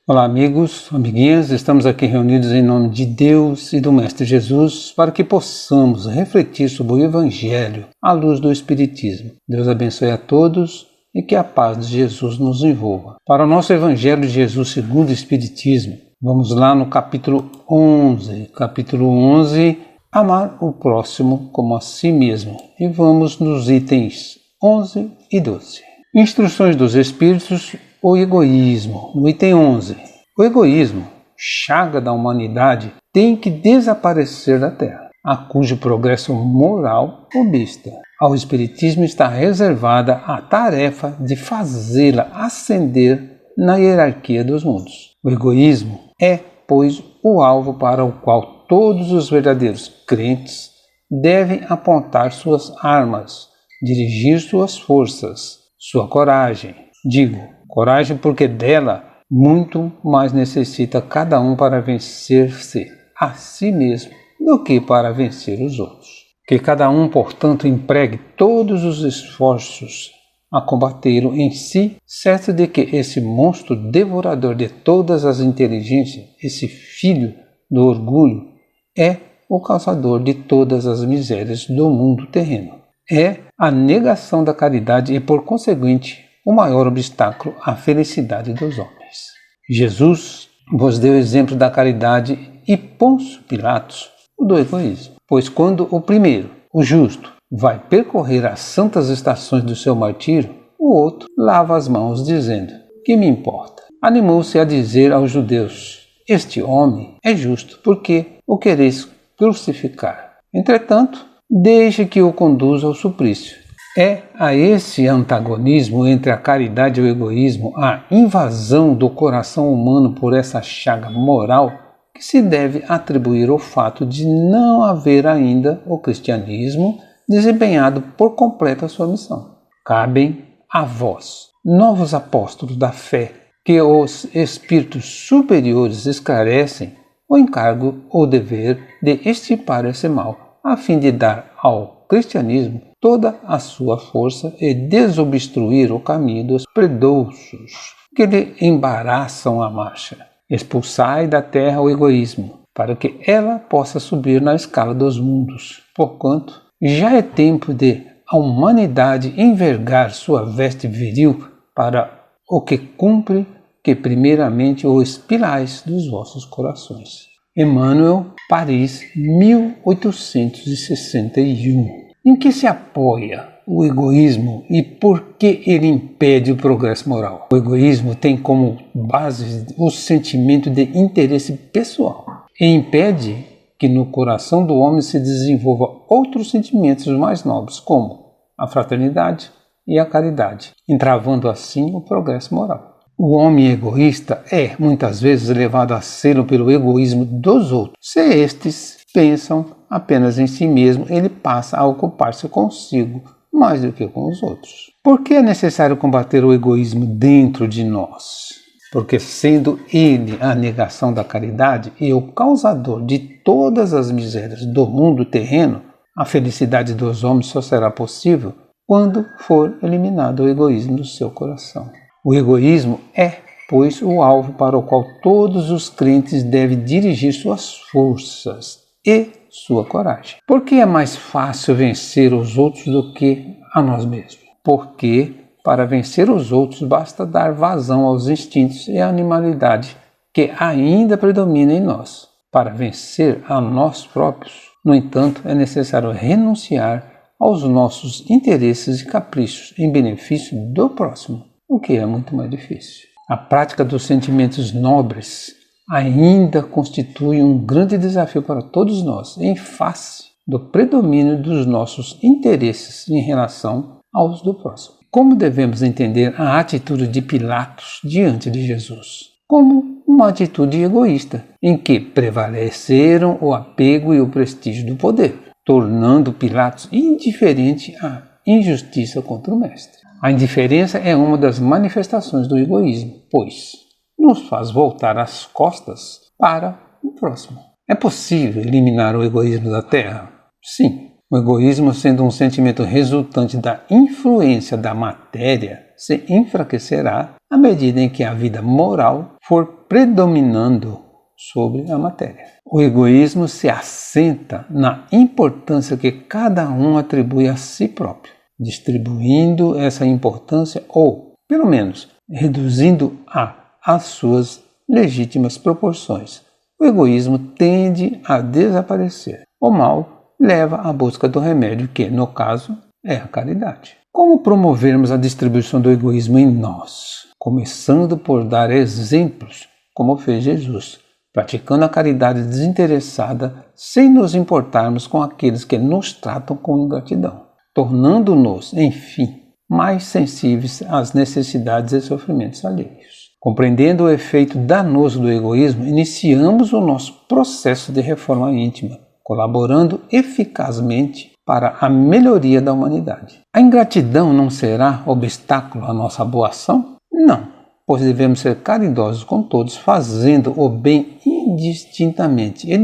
Olá amigos, amiguinhas, estamos aqui reunidos em nome de Deus e do Mestre Jesus para que possamos refletir sobre o Evangelho à luz do Espiritismo. Deus abençoe a todos e que a paz de Jesus nos envolva. Para o nosso Evangelho de Jesus segundo o Espiritismo, vamos lá no capítulo 11. Capítulo 11, amar o próximo como a si mesmo. E vamos nos itens 11 e 12. Instruções dos Espíritos, o egoísmo. No item 11, o egoísmo, chaga da humanidade, tem que desaparecer da Terra, a cujo progresso moral obsta. Ao Espiritismo está reservada a tarefa de fazê-la ascender na hierarquia dos mundos. O egoísmo é, pois, o alvo para o qual todos os verdadeiros crentes devem apontar suas armas, dirigir suas forças, sua coragem. Digo, coragem porque dela muito mais necessita cada um para vencer-se a si mesmo do que para vencer os outros. Que cada um, portanto, empregue todos os esforços a combatê-lo em si, certo de que esse monstro devorador de todas as inteligências, esse filho do orgulho, é o causador de todas as misérias do mundo terreno. É a negação da caridade e, por conseguinte, o maior obstáculo à felicidade dos homens. Jesus vos deu exemplo da caridade e Pôncio Pilatos o do egoísmo. Pois quando o primeiro, o justo, vai percorrer as santas estações do seu martírio, o outro lava as mãos dizendo, que me importa? Animou-se a dizer aos judeus, este homem é justo, porque o quereis crucificar. Entretanto, deixe que o conduza ao suplício. É a esse antagonismo entre a caridade e o egoísmo, a invasão do coração humano por essa chaga moral, que se deve atribuir o fato de não haver ainda o cristianismo desempenhado por completo a sua missão. Cabem a vós, novos apóstolos da fé, que os espíritos superiores esclarecem, o encargo ou dever de extirpar esse mal, a fim de dar ao cristianismo toda a sua força e desobstruir o caminho dos predouços que lhe embaraçam a marcha. Expulsai da terra o egoísmo, para que ela possa subir na escala dos mundos. Porquanto, já é tempo de a humanidade envergar sua veste viril para o que cumpre que primeiramente o expilais dos vossos corações. Emmanuel, Paris, 1861. Em que se apoia o egoísmo e por que ele impede o progresso moral? O egoísmo tem como base o sentimento de interesse pessoal e impede que no coração do homem se desenvolva outros sentimentos mais nobres, como a fraternidade e a caridade, entravando assim o progresso moral. O homem egoísta é, muitas vezes, levado a sê-lo pelo egoísmo dos outros. Se estes pensam apenas em si mesmo, ele passa a ocupar-se consigo mais do que com os outros. Por que é necessário combater o egoísmo dentro de nós? Porque, sendo ele a negação da caridade e o causador de todas as misérias do mundo terreno, a felicidade dos homens só será possível quando for eliminado o egoísmo do seu coração. O egoísmo é, pois, o alvo para o qual todos os crentes devem dirigir suas forças e sua coragem. Por que é mais fácil vencer os outros do que a nós mesmos? Porque, para vencer os outros, basta dar vazão aos instintos e à animalidade que ainda predomina em nós. Para vencer a nós próprios, no entanto, é necessário renunciar aos nossos interesses e caprichos em benefício do próximo, o que é muito mais difícil. A prática dos sentimentos nobres ainda constitui um grande desafio para todos nós, em face do predomínio dos nossos interesses em relação aos do próximo. Como devemos entender a atitude de Pilatos diante de Jesus? Como uma atitude egoísta, em que prevaleceram o apego e o prestígio do poder, tornando Pilatos indiferente à injustiça contra o Mestre. A indiferença é uma das manifestações do egoísmo, pois nos faz voltar as costas para o próximo. É possível eliminar o egoísmo da Terra? Sim. O egoísmo, sendo um sentimento resultante da influência da matéria, se enfraquecerá à medida em que a vida moral for predominando sobre a matéria. O egoísmo se assenta na importância que cada um atribui a si próprio, distribuindo essa importância ou, pelo menos, reduzindo-a às suas legítimas proporções. O egoísmo tende a desaparecer. O mal leva à busca do remédio que, no caso, é a caridade. Como promovermos a distribuição do egoísmo em nós? Começando por dar exemplos, como fez Jesus, praticando a caridade desinteressada sem nos importarmos com aqueles que nos tratam com ingratidão, tornando-nos, enfim, mais sensíveis às necessidades e sofrimentos alheios. Compreendendo o efeito danoso do egoísmo, iniciamos o nosso processo de reforma íntima, colaborando eficazmente para a melhoria da humanidade. A ingratidão não será obstáculo à nossa boa ação? Não, pois devemos ser caridosos com todos, fazendo o bem indistintamente e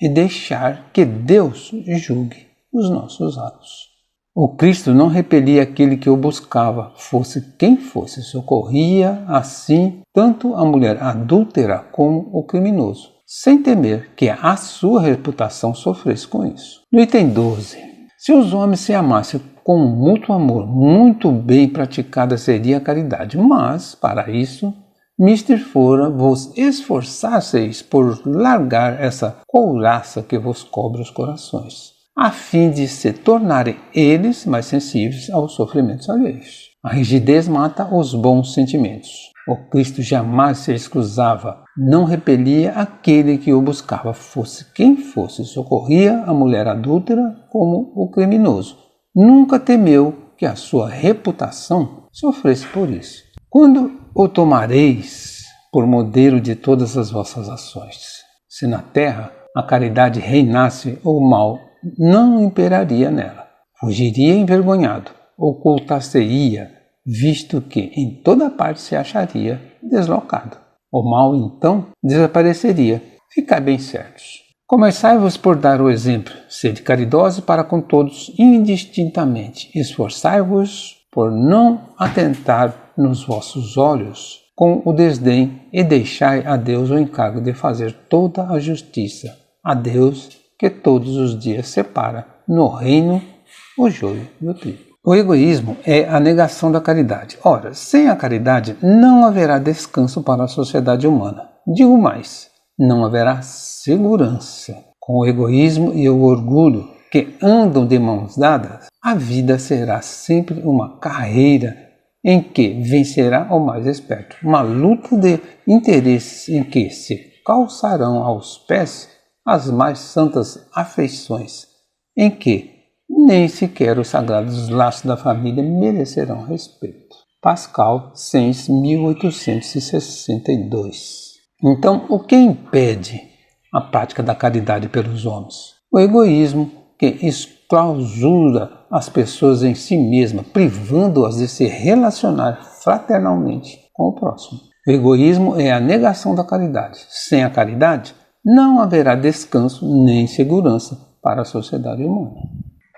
deixar que Deus julgue os nossos atos. O Cristo não repelia aquele que o buscava, fosse quem fosse, socorria assim tanto a mulher adúltera como o criminoso, sem temer que a sua reputação sofresse com isso. No item 12. Se os homens se amassem com mútuo amor, muito bem praticada seria a caridade, mas, para isso, mister fora vos esforçasseis por largar essa couraça que vos cobre os corações, a fim de se tornarem eles mais sensíveis aos sofrimentos alheios. A rigidez mata os bons sentimentos. O Cristo jamais se excusava, não repelia aquele que o buscava, fosse quem fosse, socorria a mulher adúltera como o criminoso. Nunca temeu que a sua reputação sofresse por isso. Quando o tomareis por modelo de todas as vossas ações? Se na terra a caridade reinasse, o mal não imperaria nela. Fugiria envergonhado, ocultar-se-ia, visto que em toda parte se acharia deslocado. O mal, então, desapareceria. Ficai bem certos. Começai-vos por dar o exemplo. Sede caridosos para com todos indistintamente. Esforçai-vos por não atentar nos vossos olhos com o desdém e deixai a Deus o encargo de fazer toda a justiça. A Deus que todos os dias separa no reino o joio do trigo. O egoísmo é a negação da caridade. Ora, sem a caridade não haverá descanso para a sociedade humana. Digo mais, não haverá segurança. Com o egoísmo e o orgulho que andam de mãos dadas, a vida será sempre uma carreira em que vencerá o mais esperto. Uma luta de interesses em que se calçarão aos pés as mais santas afeições, em que nem sequer os sagrados laços da família merecerão respeito. Pascal, Sens, 1862. Então, o que impede a prática da caridade pelos homens? O egoísmo, que exclausura as pessoas em si mesmas, privando-as de se relacionar fraternalmente com o próximo. O egoísmo é a negação da caridade. Sem a caridade, não haverá descanso nem segurança para a sociedade humana.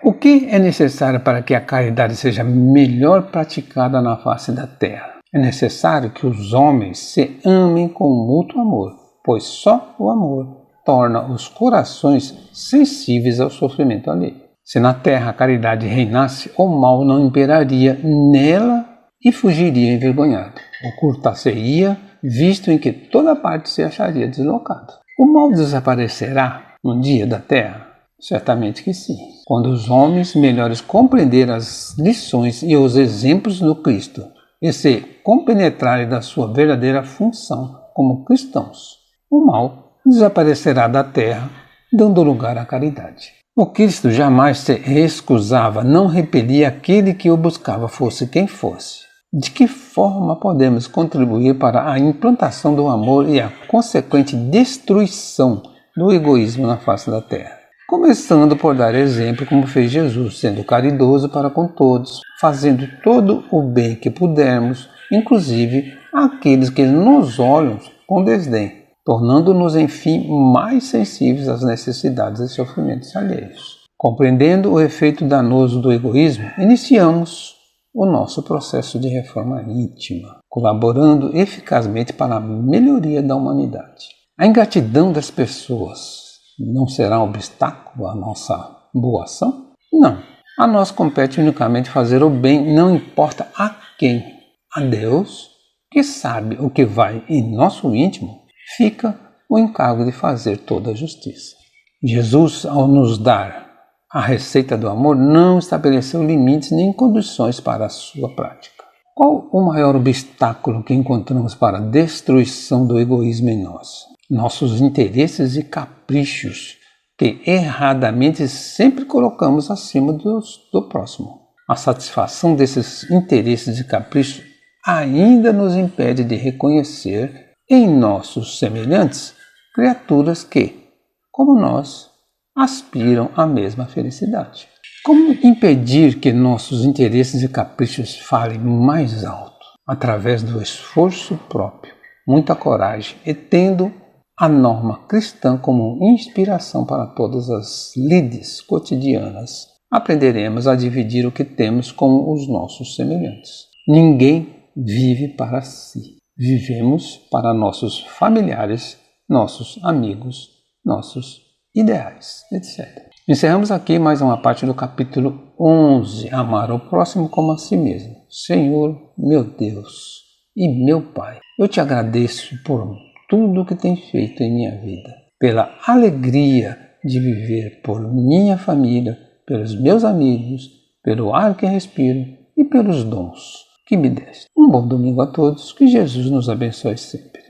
O que é necessário para que a caridade seja melhor praticada na face da terra? É necessário que os homens se amem com mútuo amor, pois só o amor torna os corações sensíveis ao sofrimento alheio. Se na terra a caridade reinasse, o mal não imperaria nela e fugiria envergonhado. Ocultar-se-ia, visto em que toda parte se acharia deslocado. O mal desaparecerá no dia da terra? Certamente que sim. Quando os homens melhores compreenderem as lições e os exemplos do Cristo e se compenetrarem da sua verdadeira função como cristãos, o mal desaparecerá da terra, dando lugar à caridade. O Cristo jamais se excusava, não repelia aquele que o buscava, fosse quem fosse. De que forma podemos contribuir para a implantação do amor e a consequente destruição do egoísmo na face da terra? Começando por dar exemplo como fez Jesus, sendo caridoso para com todos, fazendo todo o bem que pudermos, inclusive àqueles que nos olham com desdém, tornando-nos, enfim, mais sensíveis às necessidades e sofrimentos alheios. Compreendendo o efeito danoso do egoísmo, iniciamos o nosso processo de reforma íntima, colaborando eficazmente para a melhoria da humanidade. A ingratidão das pessoas não será um obstáculo à nossa boa ação? Não. A nós compete unicamente fazer o bem, não importa a quem. A Deus, que sabe o que vai em nosso íntimo, fica o encargo de fazer toda a justiça. Jesus, ao nos dar a receita do amor, não estabeleceu limites nem condições para a sua prática. Qual o maior obstáculo que encontramos para a destruição do egoísmo em nós? Nossos interesses e caprichos, que erradamente sempre colocamos acima do próximo. A satisfação desses interesses e caprichos ainda nos impede de reconhecer em nossos semelhantes criaturas que, como nós, aspiram à mesma felicidade. Como impedir que nossos interesses e caprichos falem mais alto? Através do esforço próprio, muita coragem e tendo a norma cristã como inspiração para todas as lides cotidianas, aprenderemos a dividir o que temos com os nossos semelhantes. Ninguém vive para si. Vivemos para nossos familiares, nossos amigos, nossos ideais, etc. Encerramos aqui mais uma parte do capítulo 11, Amar ao próximo como a si mesmo. Senhor, meu Deus e meu Pai, eu te agradeço por tudo o que tem feito em minha vida, pela alegria de viver por minha família, pelos meus amigos, pelo ar que respiro e pelos dons que me deste. Um bom domingo a todos, que Jesus nos abençoe sempre.